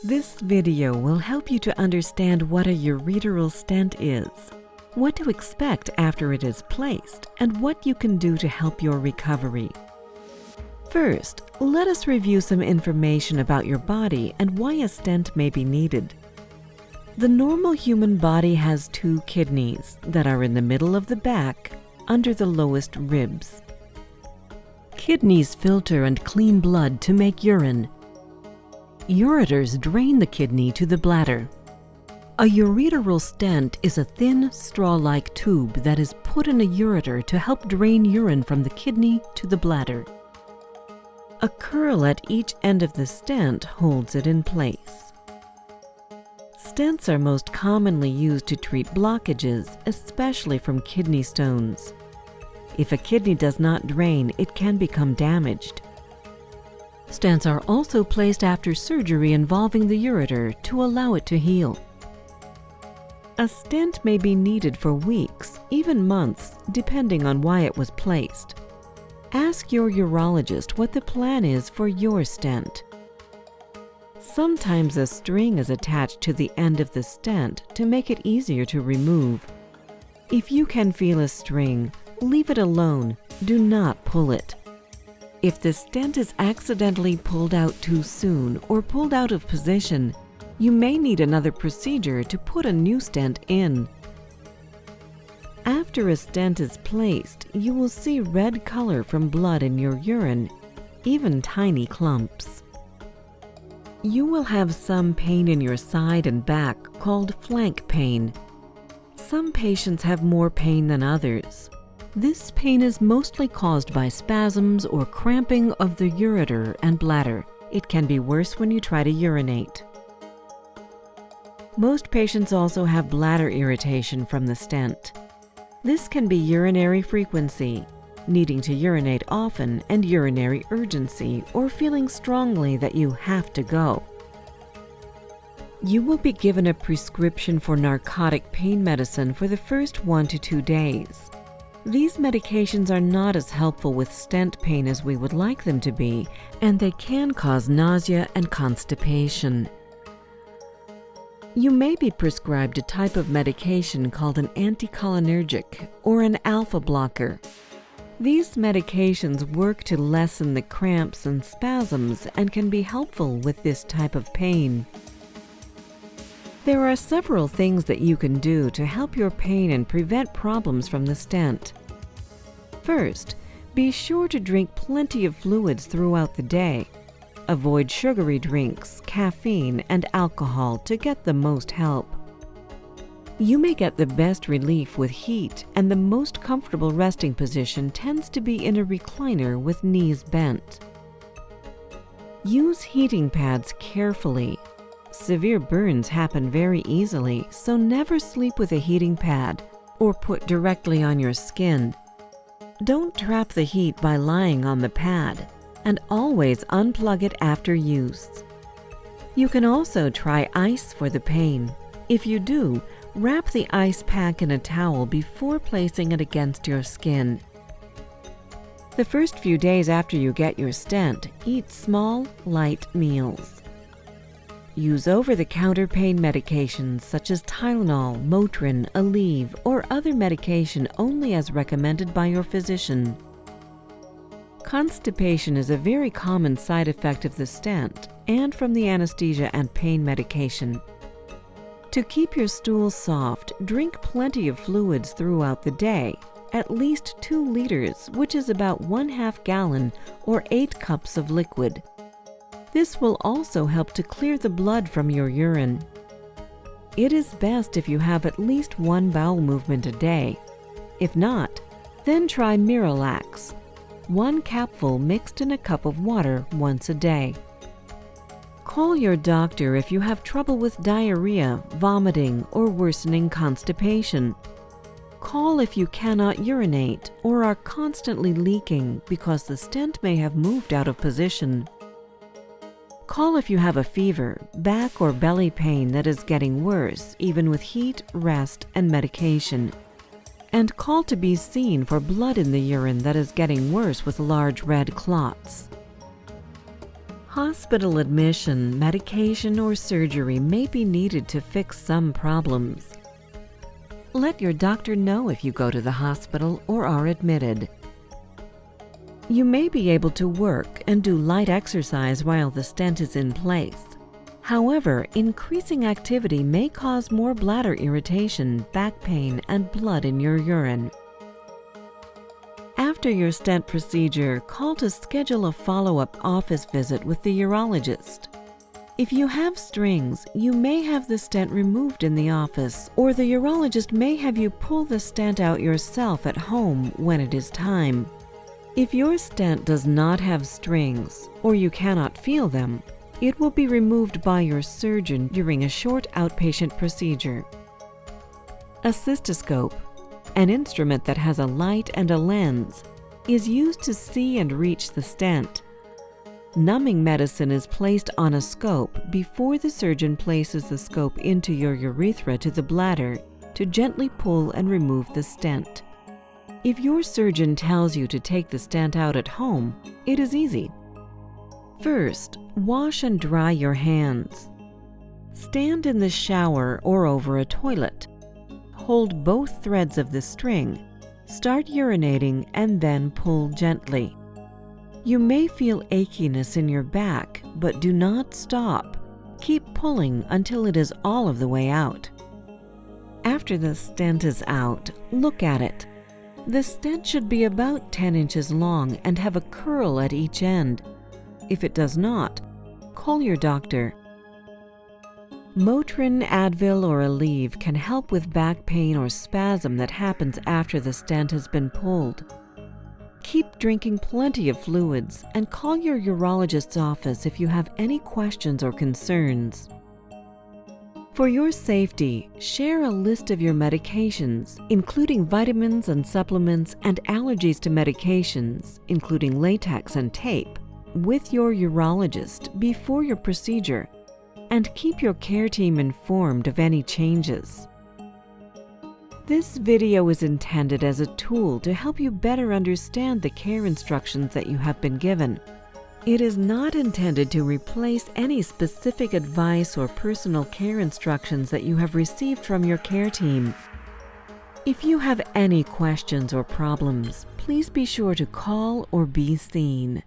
This video will help you to understand what a ureteral stent is, what to expect after it is placed, and what you can do to help your recovery. First, let us review some information about your body and why a stent may be needed. The normal human body has 2 kidneys that are in the middle of the back, under the lowest ribs. Kidneys filter and clean blood to make urine. Ureters drain the kidney to the bladder. A ureteral stent is a thin, straw-like tube that is put in a ureter to help drain urine from the kidney to the bladder. A curl at each end of the stent holds it in place. Stents are most commonly used to treat blockages, especially from kidney stones. If a kidney does not drain, it can become damaged. Stents are also placed after surgery involving the ureter to allow it to heal. A stent may be needed for weeks, even months, depending on why it was placed. Ask your urologist what the plan is for your stent. Sometimes a string is attached to the end of the stent to make it easier to remove. If you can feel a string, leave it alone. Do not pull it. If the stent is accidentally pulled out too soon or pulled out of position, you may need another procedure to put a new stent in. After a stent is placed, you will see red color from blood in your urine, even tiny clumps. You will have some pain in your side and back called flank pain. Some patients have more pain than others. This pain is mostly caused by spasms or cramping of the ureter and bladder. It can be worse when you try to urinate. Most patients also have bladder irritation from the stent. This can be urinary frequency, needing to urinate often, and urinary urgency, or feeling strongly that you have to go. You will be given a prescription for narcotic pain medicine for the first 1 to 2 days. These medications are not as helpful with stent pain as we would like them to be, and they can cause nausea and constipation. You may be prescribed a type of medication called an anticholinergic or an alpha blocker. These medications work to lessen the cramps and spasms and can be helpful with this type of pain. There are several things that you can do to help your pain and prevent problems from the stent. First, be sure to drink plenty of fluids throughout the day. Avoid sugary drinks, caffeine, and alcohol to get the most help. You may get the best relief with heat, and the most comfortable resting position tends to be in a recliner with knees bent. Use heating pads carefully. Severe burns happen very easily, so never sleep with a heating pad or put directly on your skin. Don't trap the heat by lying on the pad, and always unplug it after use. You can also try ice for the pain. If you do, wrap the ice pack in a towel before placing it against your skin. The first few days after you get your stent, eat small, light meals. Use over-the-counter pain medications such as Tylenol, Motrin, Aleve, or other medication only as recommended by your physician. Constipation is a very common side effect of the stent and from the anesthesia and pain medication. To keep your stool soft, drink plenty of fluids throughout the day, at least 2 liters, which is about 1/2 gallon or 8 cups of liquid. This will also help to clear the blood from your urine. It is best if you have at least 1 bowel movement a day. If not, then try Miralax, 1 capful mixed in a cup of water once a day. Call your doctor if you have trouble with diarrhea, vomiting, or worsening constipation. Call if you cannot urinate or are constantly leaking because the stent may have moved out of position. Call if you have a fever, back or belly pain that is getting worse, even with heat, rest, and medication. And call to be seen for blood in the urine that is getting worse with large red clots. Hospital admission, medication, or surgery may be needed to fix some problems. Let your doctor know if you go to the hospital or are admitted. You may be able to work and do light exercise while the stent is in place. However, increasing activity may cause more bladder irritation, back pain, and blood in your urine. After your stent procedure, call to schedule a follow-up office visit with the urologist. If you have strings, you may have the stent removed in the office, or the urologist may have you pull the stent out yourself at home when it is time. If your stent does not have strings, or you cannot feel them, it will be removed by your surgeon during a short outpatient procedure. A cystoscope, an instrument that has a light and a lens, is used to see and reach the stent. Numbing medicine is placed on a scope before the surgeon places the scope into your urethra to the bladder to gently pull and remove the stent. If your surgeon tells you to take the stent out at home, it is easy. First, wash and dry your hands. Stand in the shower or over a toilet. Hold both threads of the string, start urinating, and then pull gently. You may feel achiness in your back, but do not stop. Keep pulling until it is all of the way out. After the stent is out, look at it. The stent should be about 10 inches long and have a curl at each end. If it does not, call your doctor. Motrin, Advil, or Aleve can help with back pain or spasm that happens after the stent has been pulled. Keep drinking plenty of fluids and call your urologist's office if you have any questions or concerns. For your safety, share a list of your medications, including vitamins and supplements and allergies to medications, including latex and tape, with your urologist before your procedure, and keep your care team informed of any changes. This video is intended as a tool to help you better understand the care instructions that you have been given. It is not intended to replace any specific advice or personal care instructions that you have received from your care team. If you have any questions or problems, please be sure to call or be seen.